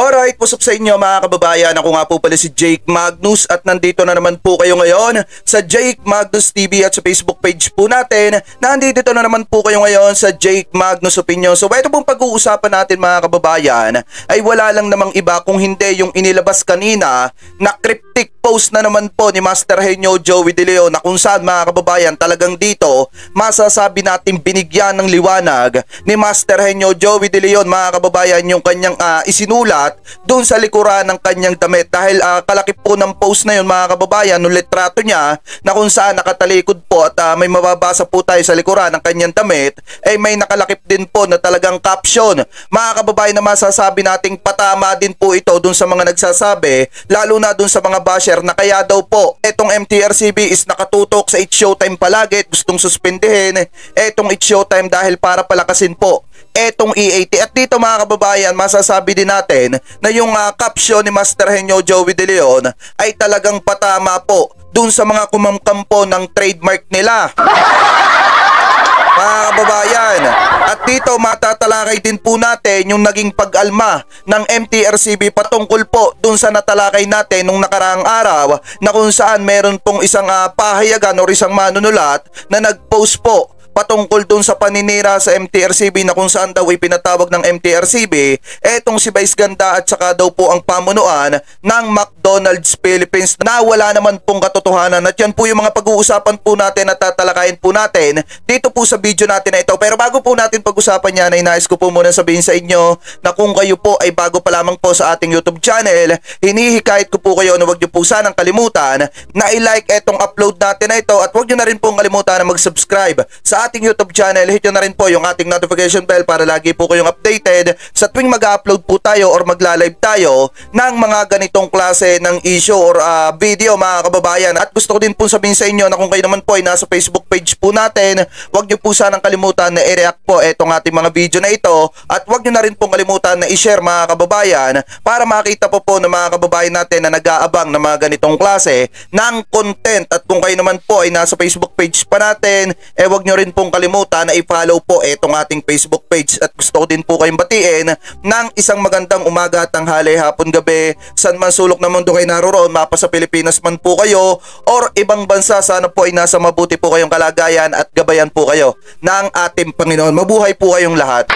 Alright, what's up sa inyo mga kababayan? Ako nga po pala si Jake Magnus at nandito na naman po kayo ngayon sa Jake Magnus TV at sa Facebook page po natin. Nandito na naman po kayo ngayon sa Jake Magnus Opinion. So ito pong pag-uusapan natin mga kababayan ay wala lang namang iba kung hindi yung inilabas kanina na cryptic post na naman po ni Master Henyo Joey De Leon na kung saan mga kababayan talagang dito masasabi natin binigyan ng liwanag ni Master Henyo Joey De Leon mga kababayan yung kanyang isinulat doon sa likuran ng kanyang damit dahil kalaki po ng post na yun mga kababayan ng litrato niya na kung saan nakatalikod po at may mababasa po tayo sa likuran ng kanyang damit ay may nakalakip din po na talagang caption mga kababayan na masasabi nating patama din po ito doon sa mga nagsasabi lalo na doon sa mga basher na kaya daw po etong MTRCB is nakatutok sa It's Showtime palagi at gustong suspendihin etong It's Showtime dahil para palakasin po etong EAT. At dito mga kababayan masasabi din natin na yung caption ni Master Henyo Joey De Leon ay talagang patama po dun sa mga kumamkampo ng trademark nila mga kababayan. At dito matatalakay din po natin yung naging pag-alma ng MTRCB patungkol po dun sa natalakay natin nung nakaraang araw na kung saan meron pong isang pahayagan o isang manunulat na nag-post po patungkol dun sa paninira sa MTRCB na kung saan daw ipinatawag ng MTRCB etong si Vice Ganda at saka daw po ang pamunuan ng McDonald's Philippines na wala naman pong katotohanan. At yan po yung mga pag-uusapan po natin at tatalakayin po natin dito po sa video natin na ito. Pero bago po natin pag-usapan yan ay nais ko po muna sabihin sa inyo na kung kayo po ay bago pa lamang po sa ating YouTube channel, hinihikayat ko po kayo na huwag nyo po sanang kalimutan na i-like etong upload natin na ito at huwag nyo na rin pong kalimutan na mag-subscribe sa ating YouTube channel. Hit nyo na rin po yung ating notification bell para lagi po kayong updated sa tuwing mag-upload po tayo or magla-live tayo ng mga ganitong klase ng issue or video mga kababayan. At gusto ko din po sabihin sa inyo na kung kayo naman po ay nasa Facebook page po natin, huwag nyo po sanang kalimutan na i-react po etong ating mga video na ito at huwag nyo na rin pong kalimutan na i-share mga kababayan para makita po ng mga kababayan natin na nag-aabang ng mga ganitong klase ng content. At kung kayo naman po ay nasa Facebook page pa natin, huwag nyo rin pong kalimutan na i-follow po etong ating Facebook page. At gusto ko din po kayong batiin ng isang magandang umaga, tanghali, hapon, gabi, saan man sulok na mundo kayo naroroon, mapa sa Pilipinas man po kayo or ibang bansa, sana po ay nasa mabuti po kayong kalagayan at gabayan po kayo ng ating Panginoon. Mabuhay po kayong lahat.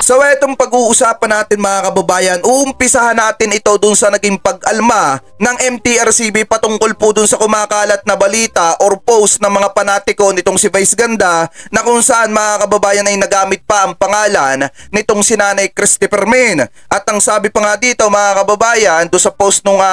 So etong pag-uusapan natin mga kababayan, uumpisahan natin ito dun sa naging pag-alma ng MTRCB patungkol po dun sa kumakalat na balita or post ng mga panatiko nitong si Vice Ganda na kung saan mga kababayan ay nagamit pa ang pangalan nitong si Nanay Christopher Min. At ang sabi pa nga dito mga kababayan dun sa post nung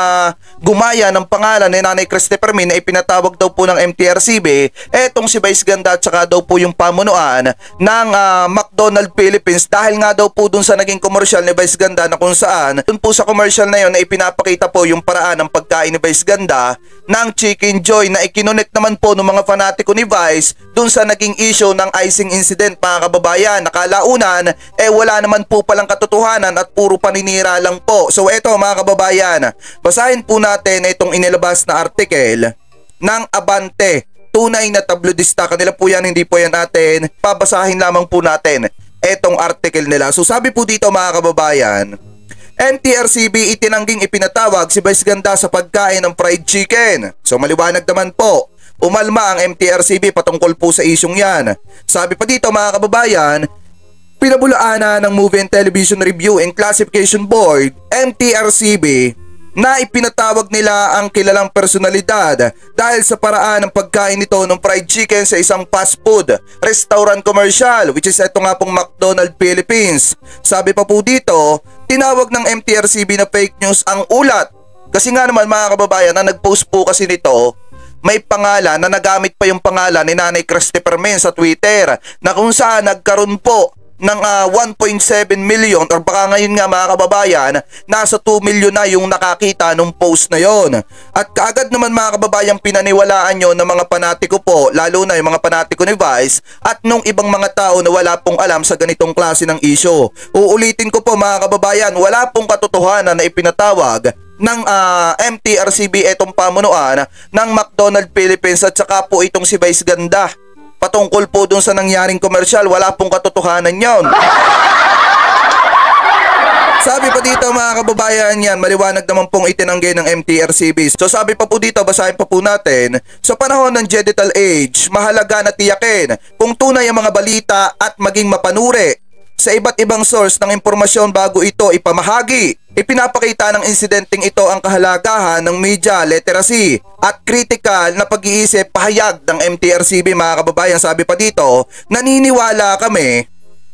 gumaya ng pangalan ni Nanay Christopher Min na ipinatawag daw po ng MTRCB etong si Vice Ganda at saka daw po yung pamunuan ng McDonald's Philippines dahil nga daw po dun sa naging commercial ni Vice Ganda na kung saan dun po sa commercial na yun na ipinapakita po yung paraan ng pagkain ni Vice Ganda ng Chicken Joy na ikinonect naman po ng mga fanatiko ni Vice dun sa naging issue ng icing incident mga kababayan. Nakalaunan wala naman po palang katotohanan at puro paninira lang po. So eto mga kababayan, basahin po natin itong inilabas na article ng Abante, tunay na tabloidista. Kanila po yan, hindi po yan natin. Pabasahin lamang po natin etong article nila. So sabi po dito mga kababayan, MTRCB itinangging ipinatawag si Vice Ganda sa pagkain ng fried chicken. So maliwanag naman po, umalma ang MTRCB patungkol po sa isyong yan. Sabi pa dito mga kababayan, pinabulaanan ng Movie and Television Review and Classification Board, MTRCB, na ipinatawag nila ang kilalang personalidad dahil sa paraan ng pagkain nito ng fried chicken sa isang fast food restaurant commercial which is ito nga pong McDonald's Philippines. Sabi pa po dito, tinawag ng MTRCB na fake news ang ulat kasi nga naman mga kababayan na nag-post po kasi nito may pangalan na nagamit pa yung pangalan ni Nanay Christopher Min sa Twitter na kung saan nagkaroon po ng 1.7 million or baka ngayon nga mga kababayan nasa 2 million na yung nakakita nung post na yon. At kaagad naman mga kababayan pinaniwalaan nyo ng mga panatiko po, lalo na yung mga panatiko ni Vice at nung ibang mga tao na wala pong alam sa ganitong klase ng issue. Uulitin ko po mga kababayan, wala pong katotohanan na ipinatawag ng MTRCB etong pamunuan ng McDonald's Philippines at saka po itong si Vice Ganda patungkol po dun sa nangyaring komersyal, wala pong katotohanan yon. Sabi pa dito mga kababayan, yan, maliwanag naman pong itinanggi ng MTRCB. So sabi pa po dito, basahin pa po natin, sa panahon ng digital age, mahalaga na tiyakin kung tunay ang mga balita at maging mapanuri sa iba't ibang source ng impormasyon bago ito ipamahagi. Ipinapakita ng insidenteng ito ang kahalagahan ng media literacy at critical na pag-iisip pahayag ng MTRCB mga kababayan. Sabi pa dito, naniniwala kami,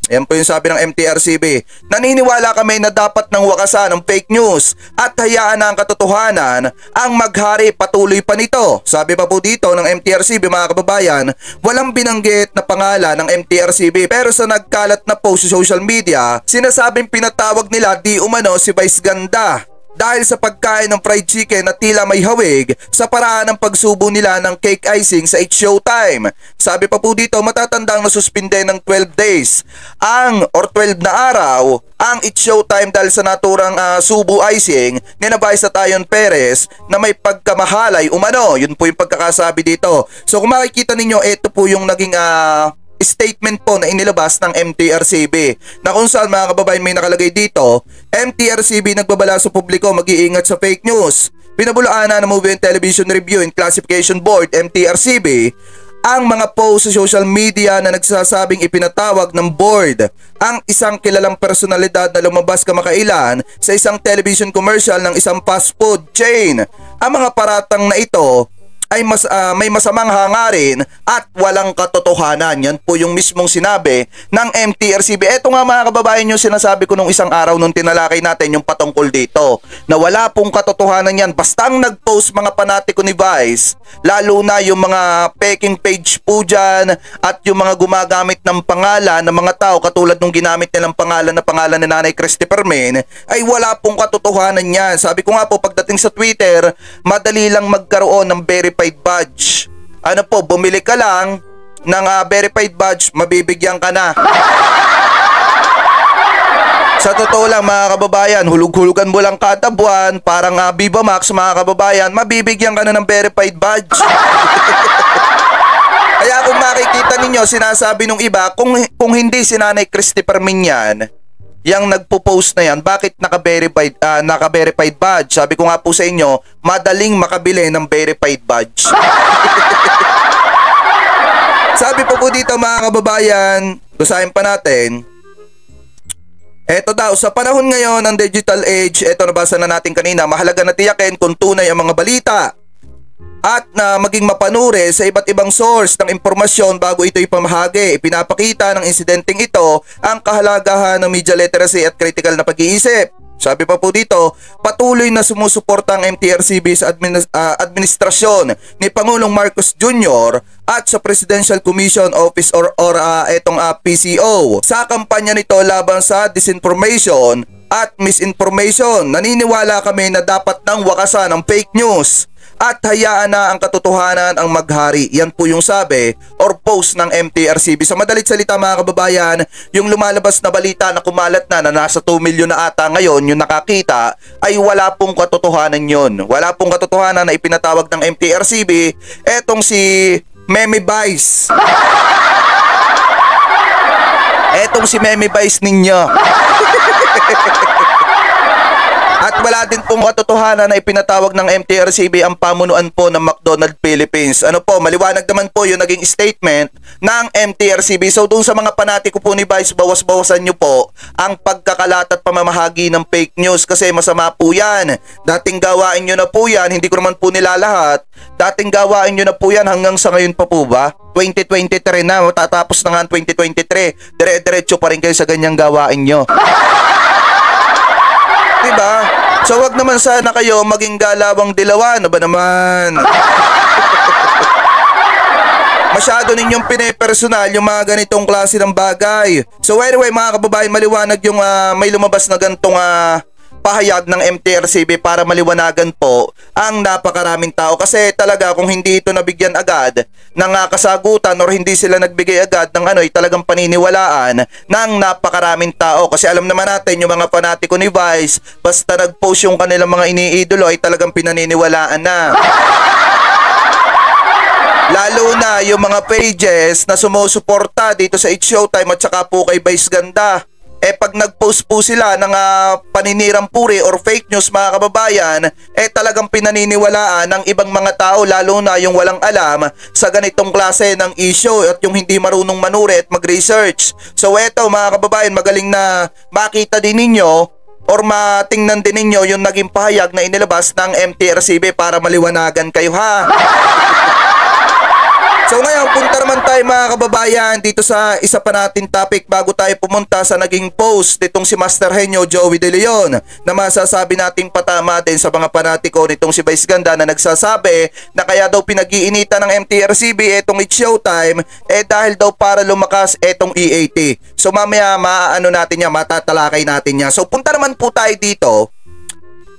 yan po yung sabi ng MTRCB, naniniwala kami na dapat nang wakasan ng fake news at hayaan na ang katotohanan ang maghari patuloy pa nito. Sabi pa po dito ng MTRCB mga kababayan, walang binanggit na pangalan ng MTRCB pero sa nagkalat na post sa social media, sinasabing pinatawag nila di umano si Vice Ganda dahil sa pagkain ng fried chicken na tila may hawig sa paraan ng pagsubo nila ng cake icing sa It's Showtime. Sabi pa po dito, matatandang nasuspinde ng 12 days or 12 na araw ang It's Showtime dahil sa naturang subo icing ni Vice at Ayon Perez na may pagkamahalay umano. Yun po yung pagkakasabi dito. So kung makikita ninyo, ito po yung naging statement po na inilabas ng MTRCB na kung saan mga kababayan may nakalagay dito, MTRCB nagbabala sa publiko mag-iingat sa fake news. Pinabulaan na ng Movie and Television Review and Classification Board MTRCB ang mga post sa social media na nagsasabing ipinatawag ng board ang isang kilalang personalidad na lumabas kamakailan sa isang television commercial ng isang fast food chain. Ang mga paratang na ito ay may masamang hangarin at walang katotohanan. Yan po yung mismong sinabi ng MTRCB. Ito nga mga kababayan yung sinasabi ko nung isang araw nung tinalakay natin yung patungkol dito, na wala pong katotohanan yan. Basta ang nag-post mga panatiko ni Vice, lalo na yung mga peking page po dyan at yung mga gumagamit ng pangalan ng mga tao katulad nung ginamit nilang pangalan ni Nanay Christopher Min, ay wala pong katotohanan yan. Sabi ko nga po, pagdating sa Twitter, madali lang magkaroon ng verified badge. Ano po, bumili ka lang ng verified badge, mabibigyan ka na. Sa totoo lang mga kababayan, hulug-hulugan mo lang kada buwan, parang Viva Max mga kababayan, mabibigyan ka na ng verified badge. Kaya kung makikita ninyo, sinasabi nung iba, kung hindi si Nanay Christopher Min yan, yang nagpo-post na yan, bakit naka-verified badge? Sabi ko nga po sa inyo, madaling makabili ng verified badge. Sabi po dito mga kababayan, basahin pa natin. Eto daw, sa panahon ngayon ng digital age, eto nabasa na natin kanina, mahalaga na tiyakin kung tunay ang mga balita at na maging mapanuri sa iba't ibang source ng impormasyon bago ito ipamahagi. Ipinapakita ng insidenteng ito ang kahalagahan ng media literacy at critical na pag-iisip. Sabi pa po dito, patuloy na sumusuporta ang MTRCB sa administrasyon ni Pangulong Marcos Jr. at sa Presidential Commission Office or PCO sa kampanya nito laban sa disinformation at misinformation. Naniniwala kami na dapat nang wakasan ang fake news at hayaan na ang katotohanan ang maghari. Yan po yung sabi or post ng MTRCB. Sa madalit salita mga kababayan, yung lumalabas na balita na kumalat na nasa 2 milyon na ata ngayon yung nakakita, ay wala pong katotohanan yun. Wala pong katotohanan na ipinatawag ng MTRCB etong si Meme Vice. Etong si Meme Vice ninyo. At wala din pong katotohanan na ipinatawag ng MTRCB ang pamunuan po ng McDonald's Philippines. Ano po, maliwanag naman po yung naging statement ng MTRCB. So doon sa mga panatiko po ni Vice, bawas-bawasan nyo po ang pagkakalat at pamamahagi ng fake news kasi masama po yan. Dating gawain nyo na po yan, hindi ko naman po nilalahat. Dating gawain nyo na po yan hanggang sa ngayon pa po ba? 2023 na, matatapos na nga 2023. Dire-diretso pa rin kayo sa ganyang gawain nyo. Diba? So wag naman sana kayo maging galawang dilawan. Ano ba naman? Masyado ninyong pinipersonal yung mga ganitong klase ng bagay. So anyway mga kababayan, maliwanag yung may lumabas na ganitong pahayag ng MTRCB para maliwanagan po ang napakaraming tao. Kasi talaga kung hindi ito nabigyan agad ng kasagutan or hindi sila nagbigay agad ng talagang paniniwalaan ng napakaraming tao. Kasi alam naman natin yung mga fanatiko ni Vice, basta nag-post yung kanilang mga iniidolo ay talagang pinaniniwalaan na. Lalo na yung mga pages na sumusuporta dito sa It's Showtime at saka po kay Vice Ganda. Pag nag-post po sila ng paninirang puri or fake news mga kababayan, talagang pinaniniwalaan ng ibang mga tao, lalo na yung walang alam sa ganitong klase ng issue at yung hindi marunong manuri at mag-research. So eto mga kababayan, magaling na makita din ninyo or matingnan din ninyo yung naging pahayag na inilabas ng MTRCB para maliwanagan kayo ha. So ngayon, punta naman tayo mga kababayan dito sa isa pa nating topic bago tayo pumunta sa naging post nitong si Master Henyo Joey De Leon na masasabi nating patama din sa mga panatiko nitong si Vice Ganda na nagsasabi na kaya daw pinag-iinitan ng MTRCB etong It's Showtime dahil daw para lumakas etong EAT. So mamaya maano natin yan, matatalakay natin yan. So punta naman po tayo dito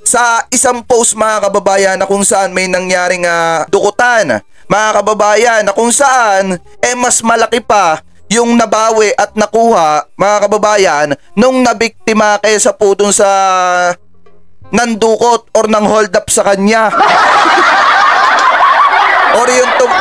sa isang post mga kababayan na kung saan may nangyaring dukutan mga kababayan na kung saan mas malaki pa yung nabawi at nakuha mga kababayan nung nabiktima kaysa po dun sa nandukot or nang hold up sa kanya.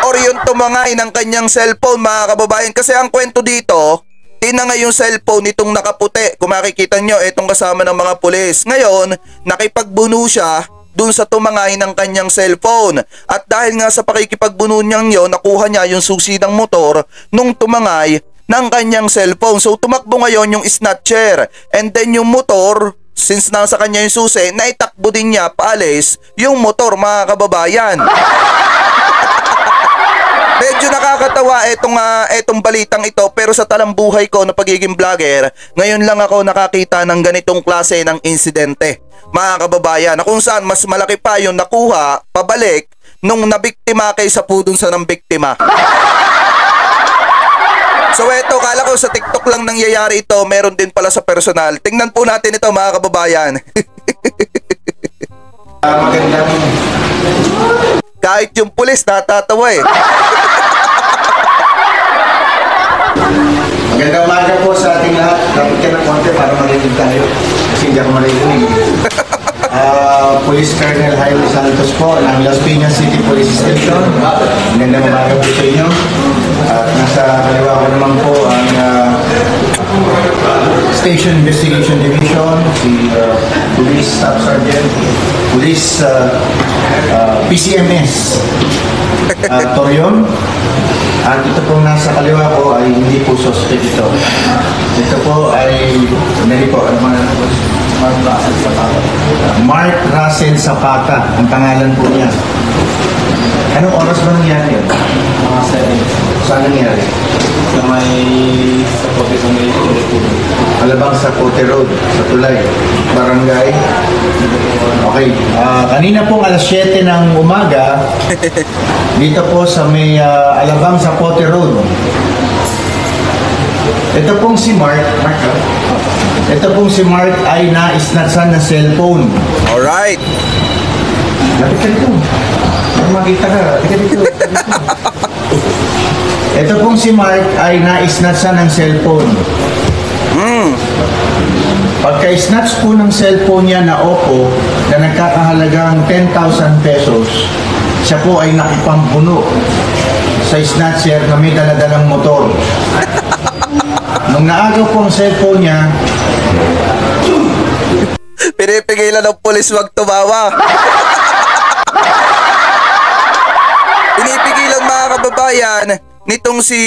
or yung tumangay ng kanyang cellphone mga kababayan, kasi ang kwento dito tinangay yung cellphone nitong nakaputi. Kung makikita nyo, itong kasama ng mga pulis. Ngayon, nakipagbuno siya dun sa tumangay ng kanyang cellphone. At dahil nga sa pakikipagbuno niyang yun, nakuha niya yung susi ng motor nung tumangay ng kanyang cellphone. So tumakbo ngayon yung snatcher. And then yung motor, since nasa kanya yung susi, naitakbo din niya paalis yung motor mga kababayan. Medyo nakakatawa etong balitang ito, pero sa talambuhay ko na pagiging vlogger, ngayon lang ako nakakita ng ganitong klase ng insidente mga kababayan, na kung saan mas malaki pa yung nakuha pabalik nung nabiktima kaysa po dun sa nambiktima. So eto, kala ko sa TikTok lang nangyayari ito, meron din pala sa personal. Tingnan po natin ito mga kababayan. Magandang kahit yung pulis natatawa eh. Magandang umaga po sa ating lahat. Dapat ka ng konti para marinig tayo. Kasi hindi ako marinig. Police Colonel Jaime Santos po ng Las Piñas City Police Station. Magandang umaga po sa inyo. At nasa kaliwa ko naman po ang Station Investigation Division, si Police Staff Sergeant, Police PCMS Torion. At ito pong nasa kaliwa ko ay hindi po suspect ito. Ito po ay Mark Russell Zapata. Ang pangalan po niya. Anong oras ba nangyari yun? Mga 7. Saan nangyari? Sa may Sapote sa may Alabang sa Sapote Road, sa Tulay, Barangay. Okay. Kanina pong alas 7 ng umaga, dito po sa may Alabang sa Sapote Road. Ito pong si Mark. Ito pong si Mark ay na-snatchan na cellphone. Alright. Lapit ka dito. Makita ka. Tika dito. Ito pong si Mark ay na-snatchan ng cellphone. Pagka-snatch po ng cellphone niya na Oppo na nagkakahalagang 10,000 pesos, siya po ay nakipampuno sa snatcher na may daladalang motor. Nung naagaw po ang cellphone niya, Pinipigilan ng pulis wag tumawa. Pinipigilan mga kababayan nitong si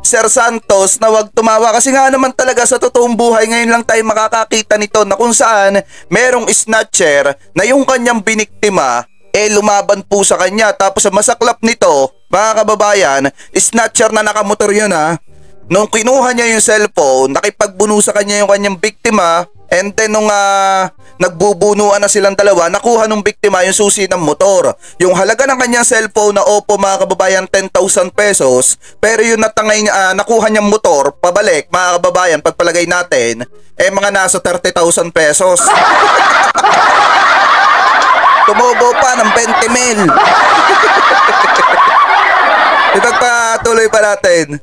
Sir Santos na wag tumawa, kasi nga naman talaga sa totoong buhay ngayon lang tayo makakakita nito na kung saan merong snatcher na yung kanyang biniktima lumaban po sa kanya. Tapos sa masaklap nito mga kababayan, snatcher na nakamotor yun ha. Nung kinuha niya yung cellphone, nakipagbuno sa kanya yung kanyang biktima. And then nung nagbubunuan na silang dalawa, nakuha nung biktima yung susi ng motor. Yung halaga ng kanyang cellphone na Oppo mga kababayan 10,000 pesos. Pero yung natangay niya, nakuha niyang motor pabalik mga kababayan, pagpalagay natin mga nasa 30,000 pesos. Tumubo pa ng 20 mil. Ipagpatuloy pa natin.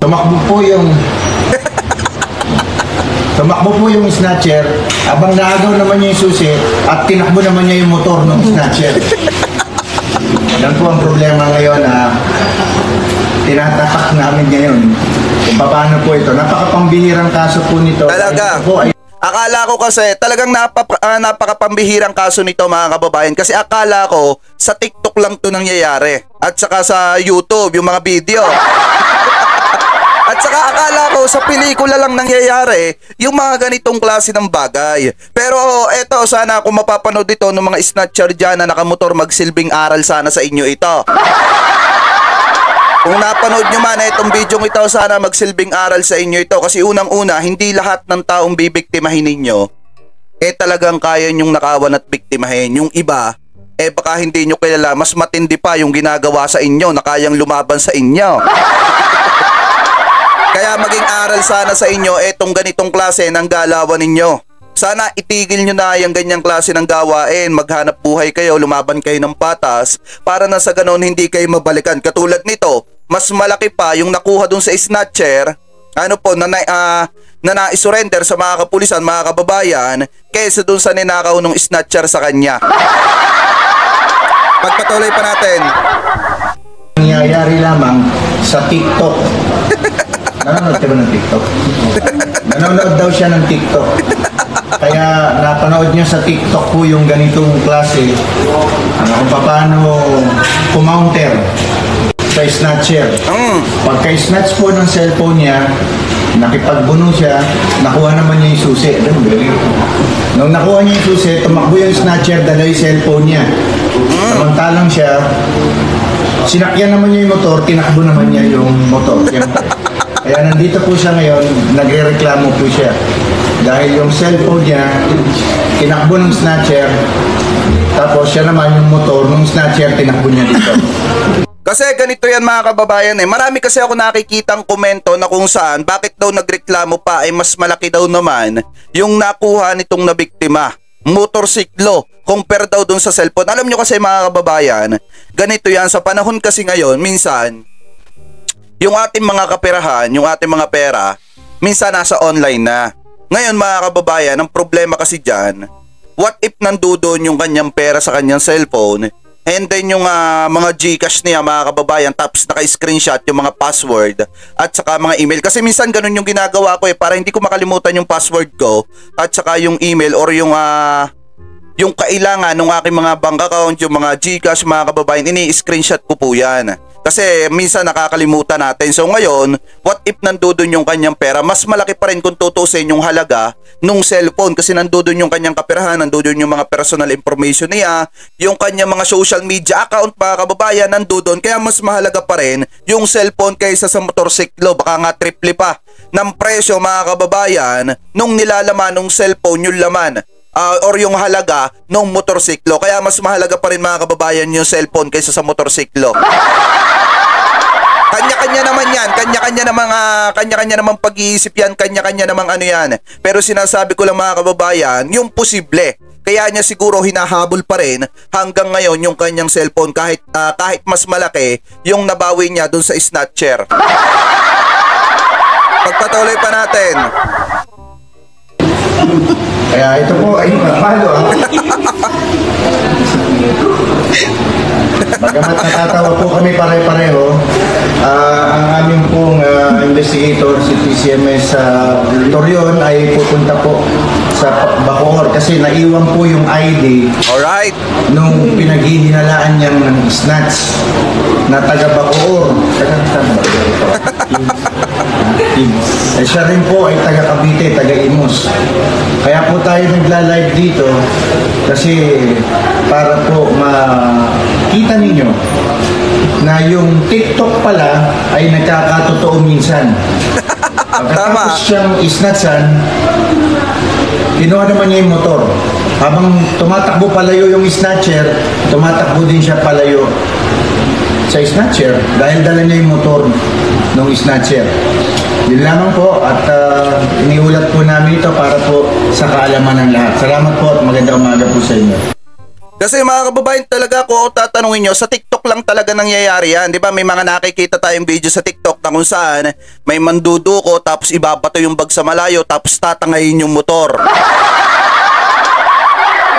tumakbo po yung snatcher, abang naagaw naman niya yung susi at tinakbo naman niya yung motor ng snatcher. Yan po ang problema ngayon na tinatapak namin ngayon. Kung paano po ito. Napakapambihirang kaso po nito. Talaga. Ito po ay Akala ko kasi talagang napakapambihirang kaso nito mga kababayan, kasi akala ko sa TikTok lang to nangyayari at saka sa YouTube yung mga video. At saka akala ko sa pelikula lang nangyayari yung mga ganitong klase ng bagay. Pero eto, sana kung mapapanood ito ng mga snatcher dyan na nakamotor, magsilbing aral sana sa inyo ito. Kung napanood nyo man itong video ito, sana magsilbing aral sa inyo ito. Kasi unang-una, hindi lahat ng taong bibiktimahin ninyo talagang kaya nyong nakawan at biktimahin. Yung iba, baka hindi nyo kilala, mas matindi pa yung ginagawa sa inyo na kayang lumaban sa inyo. Kaya maging aral sana sa inyo itong ganitong klase ng galawan ninyo. Sana itigil nyo na yung ganyang klase ng gawain, maghanap buhay kayo, lumaban kayo ng patas para na sa ganon hindi kayo mabalikan. Katulad nito, mas malaki pa yung nakuha dun sa snatcher, na na-surrender sa mga kapulisan, mga kababayan, kaysa dun sa ninakaw ng snatcher sa kanya. Pagpatuloy pa natin. nangyayari lamang sa TikTok. Nanonood ka ba ng TikTok? Nanonood daw siya ng TikTok. Kaya napanood niya sa TikTok po yung ganitong klase kung paano kumounter sa snatcher. Pagka-snatch po ng cellphone niya, nakipagbuno siya, nakuha naman niya yung susi. Nung nakuha niya yung susi, tumakbo yung snatcher, dala yung cellphone niya. Samantalang siya, sinakyan naman niya yung motor, tinakbo naman niya yung motor. Kaya nandito po siya ngayon, nagre-reklamo po siya. Dahil yung cellphone niya, tinakbo ng snatcher, tapos siya naman yung motor ng snatcher, tinakbo niya dito. Kasi ganito yan mga kababayan Marami kasi ako nakikitang komento na kung saan bakit daw nagreklamo pa ay mas malaki daw naman yung nakuha nitong nabiktima. Motorsiklo compare daw dun sa cellphone. Alam nyo kasi mga kababayan, ganito yan sa panahon kasi ngayon, minsan yung ating mga kaperahan, yung ating mga pera, minsan nasa online na. Ngayon mga kababayan, ang problema kasi dyan, what if nandoon yung kanyang pera sa kanyang cellphone, and then yung mga Gcash niya mga kababayan, tapos naka-screenshot yung mga password at saka mga email. Kasi minsan ganun yung ginagawa ko para hindi ko makalimutan yung password ko at saka yung email or yung kailangan ng aking mga bank account, yung mga Gcash mga kababayan, ini-screenshot ko po yan. Kasi minsan nakakalimutan natin. So ngayon, what if nandoon yung kanyang pera? Mas malaki pa rin kung tutusin yung halaga nung cellphone kasi nandoon yung kanyang kaperahan, nandoon yung mga personal information niya, yung kanyang mga social media account mga kababayan nandoon. Kaya mas mahalaga pa rin yung cellphone kaysa sa motorsiklo. Baka nga triple pa ng presyo mga kababayan nung nilalaman ng cellphone yung laman. Or yung halaga ng motorsiklo. Kaya mas mahalaga pa rin mga kababayan yung cellphone kaysa sa motorsiklo. Kanya-kanya naman yan, kanya-kanya namang pag-iisip yan, kanya-kanya namang ano yan. Pero sinasabi ko lang mga kababayan, yung posible. Kaya niya siguro hinahabol pa rin hanggang ngayon yung kanyang cellphone kahit mas malaki yung nabawi niya dun sa snatcher. Pagpatuloy pa natin. Kaya ito po ay palo. Bagamat natatawa po kami pare-pareho, ang aming pong investigator si PCMS Torion ay pupunta po sa Bacoor kasi naiwan po yung ID. Alright. Nung pinaghihinalaan niyang snatch na taga Bacoor. Siya rin po ay taga Cavite, taga Imus. Kaya po tayo nagla-live dito kasi para po makita ninyo na yung TikTok pala ay nagkakatotoo minsan. Pagkatapos siyang isnatsan, kinuha naman niya yung motor. Habang tumatakbo palayo yung snatcher, tumatakbo din siya palayo sa snatcher dahil dala niya yung motor ng snatcher. Yun lamang po at iniulat po namin ito para po sa kaalaman ng lahat. Salamat po at magandang umaga po sa inyo. Kasi mga kababayan talaga kung tatanungin nyo, sa TikTok lang talaga nangyayari yan. Di ba may mga nakikita tayong video sa TikTok na kung saan may manduduko tapos ibabato yung bag sa malayo tapos tatangayin yung motor.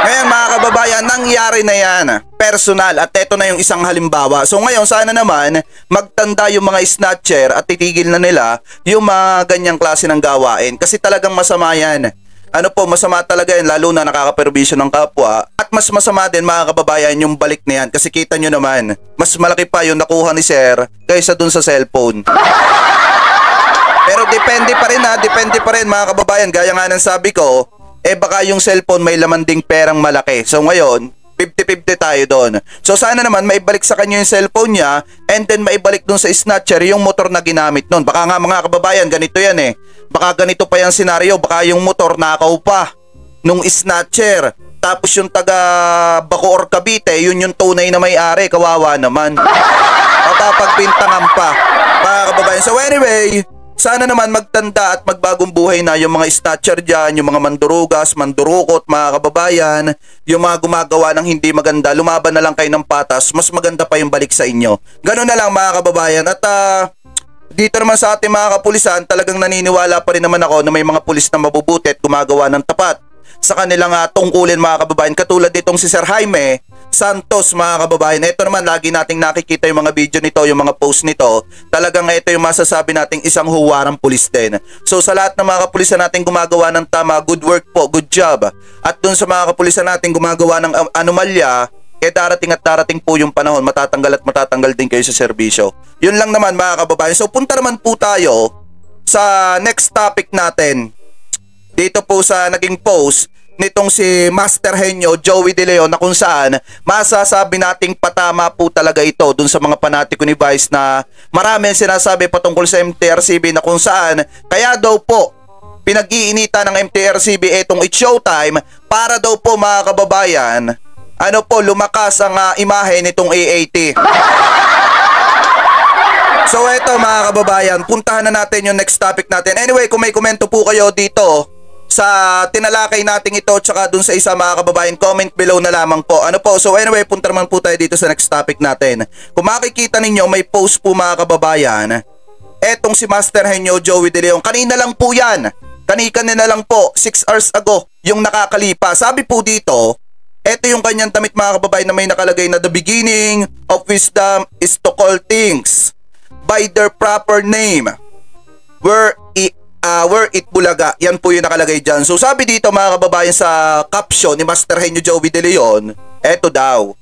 Ngayon mga kababayan, nangyari na yan. Personal at eto na yung isang halimbawa. So ngayon sana naman magtanda yung mga snatcher at titigil na nila yung mga ganyang klase ng gawain. Kasi talagang masama yan. Ano po, masama talaga yan, lalo na nakakaperwisyo ng kapwa. At mas masama din mga kababayan yung balik na yan. Kasi kita nyo naman, mas malaki pa yung nakuha ni Sir kaysa dun sa cellphone. Pero depende pa rin depende pa rin mga kababayan. Gaya nga ng sabi ko, baka yung cellphone may laman ding perang malaki. So ngayon, 50-50 tayo doon. So sana naman maibalik sa kanya yung cellphone niya and then maibalik dun sa snatcher yung motor na ginamit nun. Baka nga mga kababayan, ganito yan Baka ganito pa yung senaryo, baka yung motor nakaw pa nung snatcher. Tapos yung taga Bacoor Cavite, yun yung tunay na may-ari, kawawa naman. Mapapagbintangan pa mga kababayan. So anyway, sana naman magtanda at magbagong buhay na yung mga snatcher dyan, yung mga mandurugas, mandurukot, mga kababayan, yung mga gumagawa ng hindi maganda, lumaban na lang kayo ng patas, mas maganda pa yung balik sa inyo. Ganun na lang mga kababayan. At dito naman sa ating mga kapulisan, talagang naniniwala pa rin naman ako na may mga pulis na mabubuti at gumagawa ng tapat sa kanilang tungkulin mga kababayan. Katulad ditong si Sir Jaime Santos mga kababayan. Ito naman lagi nating nakikita yung mga video nito, yung mga post nito. Talagang ito yung masasabi nating isang huwarang pulis din. So sa lahat ng mga kapulisan nating gumagawa ng tama, good work po, good job. At dun sa mga kapulisan nating gumagawa ng anomalya, darating po yung panahon, matatanggal at matatanggal din kayo sa serbisyo. Yun lang naman mga kababayan. So punta naman po tayo sa next topic natin. Dito po sa naging post nitong si Master Henyo Joey De Leon, na kung saan masasabi nating patama po talaga ito dun sa mga panatiko ni Vice na marami ang sinasabi patungkol sa MTRCB, na kung saan kaya daw po pinag-iinita ng MTRCB itong It's Showtime para daw po mga kababayan lumakas ang imahe nitong AAT. So eto mga kababayan, puntahan na natin yung next topic natin. Anyway, kung may komento po kayo dito sa tinalakay natin ito tsaka dun sa isa mga kababayan, comment below na lamang po. So anyway, punta naman po tayo dito sa next topic natin. Kung makikita ninyo, may post po mga kababayan, etong si Master Henyo Joey De Leon. Kanina lang po yan. Kanina lang po, 6 hours ago yung nakakalipas. Sabi po dito, eto yung kanyang damit mga kababayan na may nakalagay na the beginning of wisdom is to call things by their proper name. Were it Bulaga. Yan po yung nakalagay dyan. So sabi dito mga kababayan sa caption ni Master Henyo Joey De Leon, eto daw,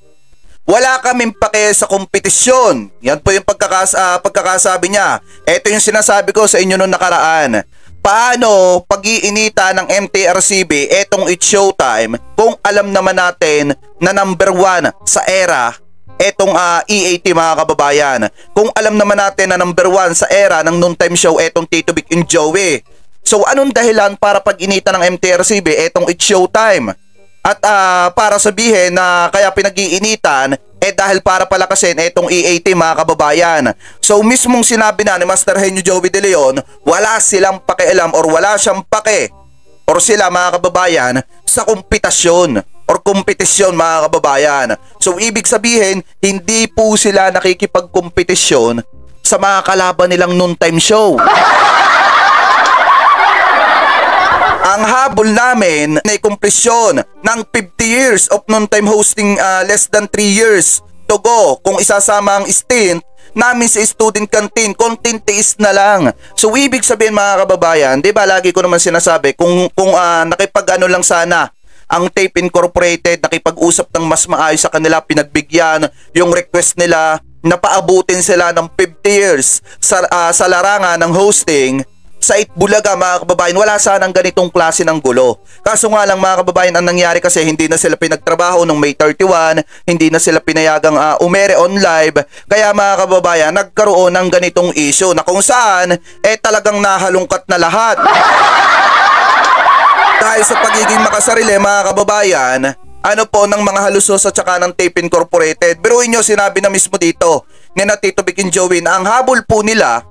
wala kaming pake sa kompetisyon. Yan po yung pagkakasabi niya. Eto yung sinasabi ko sa inyo noong nakaraan. Paano pag-iinita ng MTRCB etong It's Showtime kung alam naman natin na number 1 sa era etong EAT mga kababayan? Kung alam naman natin na number 1 sa era ng noontime show etong Tito Vic and Joey. So anong dahilan para pag-inita ng MTRCB etong It's Showtime? At para sabihin na kaya pinag-iinitan dahil para palakasin etong EAT mga kababayan. So mismong sinabi na ni Master Henyo Joey De Leon, wala silang pakialam or wala siyang pake or sila mga kababayan sa kompetisyon or kompetisyon mga kababayan. So ibig sabihin, hindi po sila nakikipagkompetisyon sa mga kalaban nilang noontime show. Ang habol namin ay kumplisyon ng 50 years of noontime hosting, less than 3 years to go. Kung isasama ang stint namin sa student canteen, konting tiis na lang. So ibig sabihin mga kababayan, di ba lagi ko naman sinasabi, kung nakipag-ano lang sana ang Tape Incorporated, nakipag-usap ng mas maayos sa kanila, pinagbigyan yung request nila na paabutin sila ng 50 years sa larangan ng hosting sa Itbulaga mga kababayan, wala sanang ganitong klase ng gulo. Kaso nga lang mga kababayan, ang nangyari kasi hindi na sila pinagtrabaho nung May 31, hindi na sila pinayagang umere on live. Kaya mga kababayan, nagkaroon ng ganitong issue na kung saan talagang nahalungkat na lahat. Dahil sa pagiging makasarili mga kababayan, ng mga halusos at saka ng Tape Incorporated. Biruin nyo, sinabi na mismo dito ni Tito Vic and Joey na ang habol po nila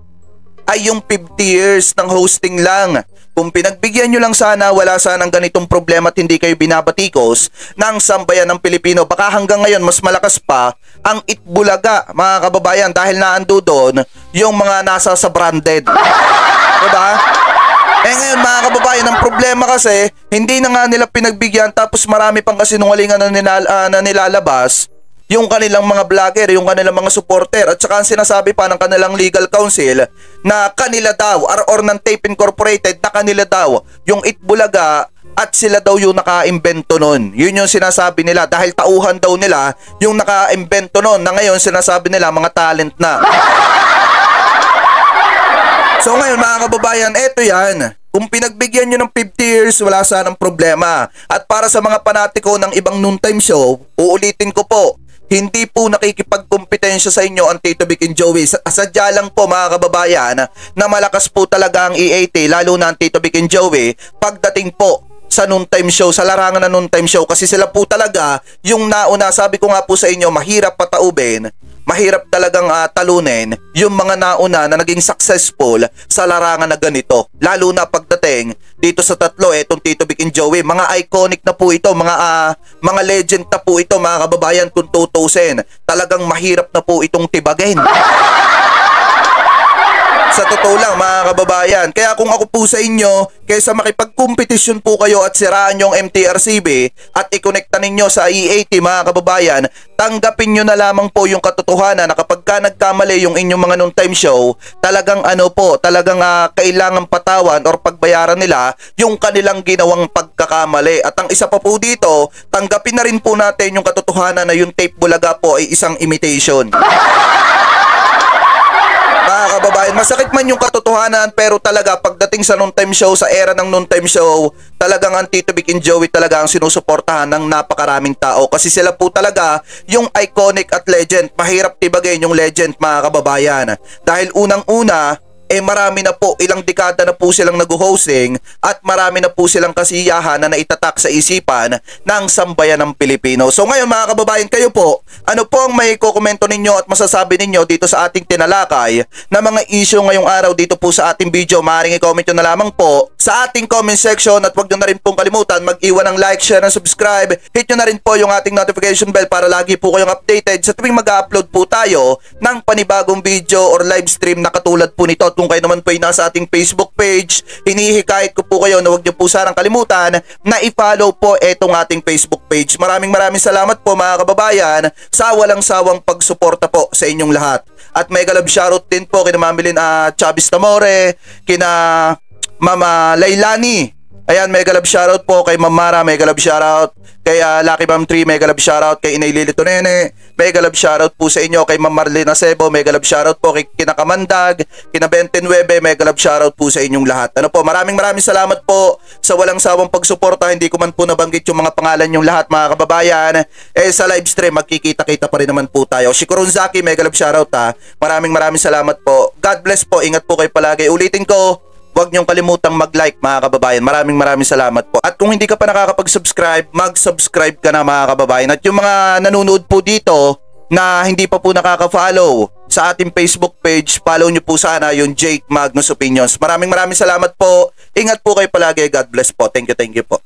ay yung 50 years ng hosting lang. Kung pinagbigyan nyo lang sana, wala sanang ganitong problema at hindi kayo binabatikos ng sambayan ng Pilipino. Baka hanggang ngayon mas malakas pa ang Itbulaga mga kababayan dahil naando doon yung mga nasa sa branded. Diba? Ngayon mga kababayan, ang problema problema kasi, hindi na nga nila pinagbigyan tapos marami pang kasinungalingan na nilalabas yung kanilang mga vlogger, yung kanilang mga supporter at saka ang sinasabi pa ng kanilang legal counsel na kanila daw or ng Tape Incorporated na kanila daw yung Itbulaga at sila daw yung naka-imbento nun. Yun yung sinasabi nila dahil tauhan daw nila yung naka-imbento nun na ngayon sinasabi nila mga talent na. So ngayon mga kababayan, eto yan. Kung pinagbigyan nyo ng 50 years, wala sanang problema. At para sa mga panatiko ng ibang noontime show, uulitin ko po, hindi po nakikipagkompetensya sa inyo ang Tito Vic and Joey. Sadya lang po mga kababayan na malakas po talaga ang EAT, lalo na ang Tito Vic and Joey, pagdating po sa noontime show, sa larangan ng noontime show. Kasi sila po talaga yung nauna, sabi ko nga po sa inyo, mahirap pataubin, mahirap talagang talunin yung mga nauna na naging successful sa larangan na ganito. Lalo na pagdating dito sa tatlo, etong Tito Vic and Joey, mga iconic na po ito, mga legend na po ito mga kababayan kung tutusin. Talagang mahirap na po itong tibagin. Sa totoo lang mga kababayan, kaya kung ako po sa inyo, kaysa makipagkompetisyon po kayo at siraan yung MTRCB at ikonekta ninyo sa EAT mga kababayan, tanggapin nyo na lamang po yung katotohanan na kapag ka nagkamali yung inyong mga noontime show, talagang kailangan patawan or pagbayaran nila yung kanilang ginawang pagkakamali. At ang isa pa po dito, tanggapin na rin po natin yung katotohanan na yung Tape Bulaga po ay isang imitation. Mga kababayan, masakit man yung katotohanan pero talaga pagdating sa noontime show, sa era ng noontime show, talagang ang Tito Vic and Joey talaga ang sinusuportahan ng napakaraming tao kasi sila po talaga yung iconic at legend. Mahirap tibagin yung legend mga kababayan dahil unang-una marami na po, ilang dekada na po silang nag-hosting at marami na po silang kasiyahan na naitatak sa isipan ng sambayan ng Pilipino. So ngayon mga kababayan, kayo po, ano po ang may kokomento ninyo at masasabi ninyo dito sa ating tinalakay na mga issue ngayong araw dito po sa ating video? Maaaring i-comment nyo na lamang po sa ating comment section at huwag nyo na rin pong kalimutan mag-iwan ng like, share, and subscribe. Hit nyo na rin po yung ating notification bell para lagi po kayong updated sa tuwing mag-upload po tayo ng panibagong video or live stream na katulad po nito. Kung kayo naman po ay nasa ating Facebook page, hinihikayat ko po kayo na huwag niyo po sanang kalimutan na i-follow po etong ating Facebook page. Maraming salamat po mga kababayan sa walang sawang pagsuporta po sa inyong lahat. At mega love shoutout din po kina Mamilin Chavez Tamore, kina Mama Lailani. Ayan, mega love shoutout po kay Mamara, mega love shoutout kay Lucky Ma'am 3, mega love shoutout kay Inay Lilito Nene, mega love shoutout po sa inyo kay Ma'am Marlena Sebo, mega love shoutout po kay kina Kamandag, kina 29, mega love shoutout po sa inyong lahat. Ano po, maraming salamat po sa walang sawang pagsuporta. Hindi ko man po nabanggit yung mga pangalan yung lahat mga kababayan. Sa live stream magkikita-kita pa rin naman po tayo. Si Kurunzaki, mega love shoutout ha. Maraming salamat po. God bless po. Ingat po kayo palagi. Ulitin ko, huwag niyong kalimutang mag-like mga kababayan. Maraming salamat po. At kung hindi ka pa nakakapag-subscribe, mag-subscribe ka na mga kababayan. At yung mga nanonood po dito na hindi pa po nakaka-follow sa ating Facebook page, follow niyo po sana yung Jake Magnus Opinions. Maraming salamat po. Ingat po kayo palagi. God bless po. Thank you po.